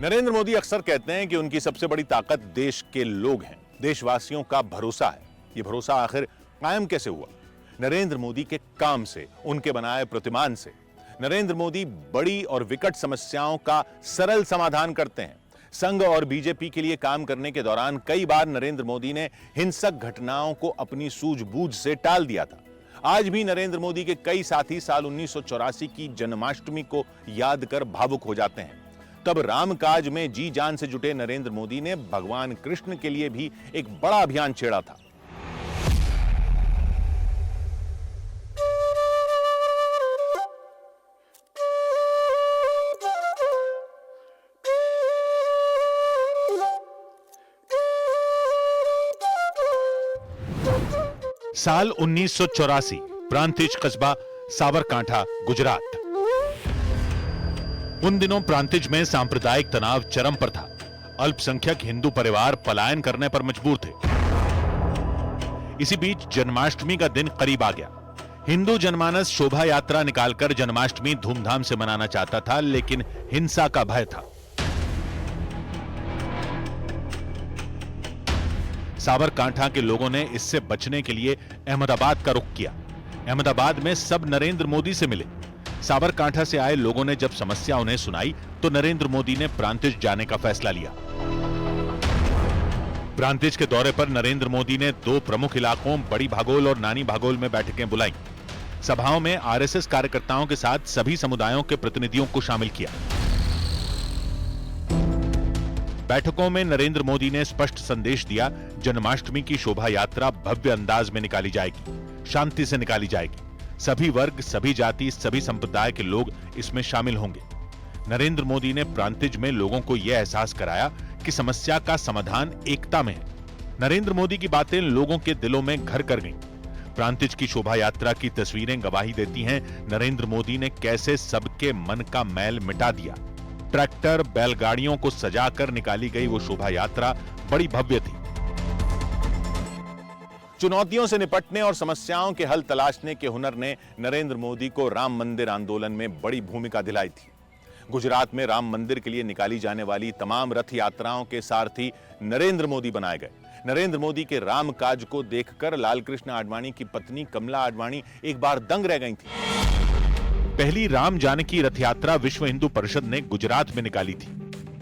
नरेंद्र मोदी अक्सर कहते हैं कि उनकी सबसे बड़ी ताकत देश के लोग हैं, देशवासियों का भरोसा है। ये भरोसा आखिर कायम कैसे हुआ? नरेंद्र मोदी के काम से, उनके बनाए प्रतिमान से। नरेंद्र मोदी बड़ी और विकट समस्याओं का सरल समाधान करते हैं। संघ और बीजेपी के लिए काम करने के दौरान कई बार नरेंद्र मोदी ने हिंसक घटनाओं को अपनी सूझबूझ से टाल दिया था। आज भी नरेंद्र मोदी के कई साथी साल 1984 की जन्माष्टमी को याद कर भावुक हो जाते हैं। तब रामकाज में जी जान से जुटे नरेंद्र मोदी ने भगवान कृष्ण के लिए भी एक बड़ा अभियान छेड़ा था। साल 1984, प्रांतिज कस्बा साबरकांठा, गुजरात। उन दिनों प्रांतिज में सांप्रदायिक तनाव चरम पर था। अल्पसंख्यक हिंदू परिवार पलायन करने पर मजबूर थे। इसी बीच जन्माष्टमी का दिन करीब आ गया। हिंदू जनमानस शोभा यात्रा निकालकर जन्माष्टमी धूमधाम से मनाना चाहता था, लेकिन हिंसा का भय था। साबरकांठा के लोगों ने इससे बचने के लिए अहमदाबाद का रुख किया। अहमदाबाद में सब नरेंद्र मोदी से मिले। साबरकांठा से आए लोगों ने जब समस्या उन्हें सुनाई तो नरेंद्र मोदी ने प्रांतिज जाने का फैसला लिया। प्रांतिज के दौरे पर नरेंद्र मोदी ने दो प्रमुख इलाकों बड़ी भागोल और नानी भागोल में बैठकें बुलाई। सभाओं में आरएसएस कार्यकर्ताओं के साथ सभी समुदायों के प्रतिनिधियों को शामिल किया। बैठकों में नरेंद्र मोदी ने स्पष्ट संदेश दिया, जन्माष्टमी की शोभा यात्रा भव्य अंदाज में निकाली जाएगी, शांति से निकाली जाएगी। सभी वर्ग, सभी जाति, सभी संप्रदाय के लोग इसमें शामिल होंगे। नरेंद्र मोदी ने प्रांतिज में लोगों को यह एहसास कराया कि समस्या का समाधान एकता में है। नरेंद्र मोदी की बातें लोगों के दिलों में घर कर गईं। प्रांतिज की शोभा यात्रा की तस्वीरें गवाही देती हैं नरेंद्र मोदी ने कैसे सबके मन का मैल मिटा दिया। ट्रैक्टर, बैलगाड़ियों को सजाकर निकाली गई वो शोभा यात्रा बड़ी भव्य थी। चुनौतियों से निपटने और समस्याओं के हल तलाशने के हुनर ने नरेंद्र मोदी को राम मंदिर आंदोलन में बड़ी भूमिका दिलाई थी। गुजरात में राम मंदिर के लिए निकाली जाने वाली तमाम रथ यात्राओं के सारथी नरेंद्र मोदी बनाए गए। नरेंद्र मोदी के राम काज को देखकर लालकृष्ण आडवाणी की पत्नी कमला आडवाणी एक बार दंग रह गई थी। पहली राम जानकी रथ यात्रा विश्व हिंदू परिषद ने गुजरात में निकाली थी।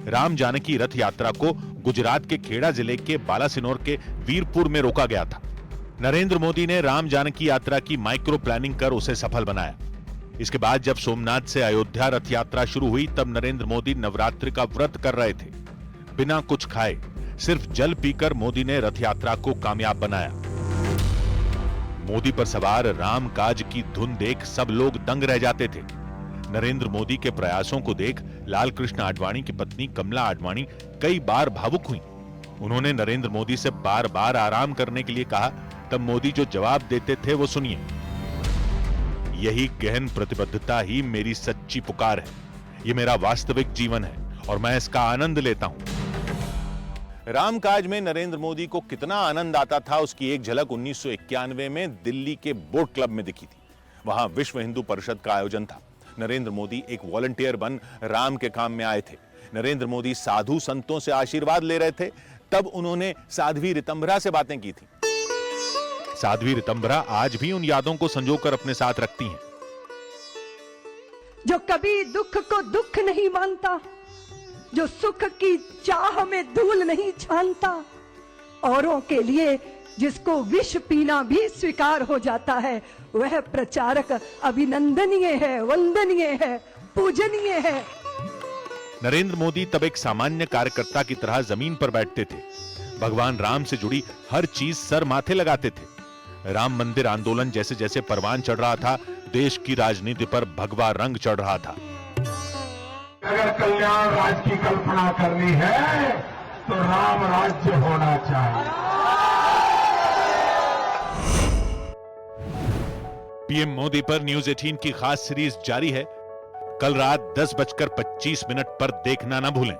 राम जानकी रथ यात्रा को गुजरात के खेड़ा जिले के बालासिनोर के वीरपुर में रोका गया था। नरेंद्र मोदी ने राम जानकी यात्रा की माइक्रो प्लानिंग कर उसे सफल बनाया। इसके बाद जब सोमनाथ से अयोध्या रथ यात्रा शुरू हुई तब नरेंद्र मोदी नवरात्रि का व्रत कर रहे थे। बिना कुछ खाए, सिर्फ जल पीकर मोदी ने रथ यात्रा को कामयाब बनाया। मोदी पर सवार राम काज की धुन देख सब लोग दंग रह जाते थे। नरेंद्र मोदी के प्रयासों को देख लालकृष्ण आडवाणी की पत्नी कमला आडवाणी कई बार भावुक हुई। उन्होंने नरेंद्र मोदी से बार बार आराम करने के लिए कहा, तब मोदी जो जवाब देते थे वो सुनिए। यही गहन प्रतिबद्धता ही मेरी सच्ची पुकार है। ये मेरा वास्तविक जीवन है और मैं इसका आनंद लेता हूं। रामकाज में नरेंद्र मोदी को कितना आनंद आता था उसकी एक झलक 1991 में दिल्ली के बोट क्लब में दिखी थी। वहां विश्व हिंदू परिषद का आयोजन था। नरेंद्र मोदी एक वॉलंटियर बन राम के काम में आए थे। नरेंद्र मोदी साधु संतों से आशीर्वाद ले रहे थे। तब उन्होंने साध्वी रितंभरा से बातें की थी। साध्वी रितंभरा आज भी उन यादों को संजोकर अपने साथ रखती हैं। जो कभी दुख को दुख नहीं मानता, जो सुख की चाह में धूल नहीं छानता, औरों के लिए जिसको विष पीना भी स्वीकार हो जाता है, वह प्रचारक अभिनंदनीय है, वंदनीय है, पूजनीय है। नरेंद्र मोदी तब एक सामान्य कार्यकर्ता की तरह जमीन पर बैठते थे। भगवान राम से जुड़ी हर चीज सर माथे लगाते थे। राम मंदिर आंदोलन जैसे जैसे परवान चढ़ रहा था, देश की राजनीति पर भगवा रंग चढ़ रहा था। अगर कल्याण राज्य की कल्पना करनी है तो राम राज्य होना चाहिए। पीएम मोदी पर न्यूज 18 की खास सीरीज जारी है। कल रात 10:25 पर देखना ना भूलें।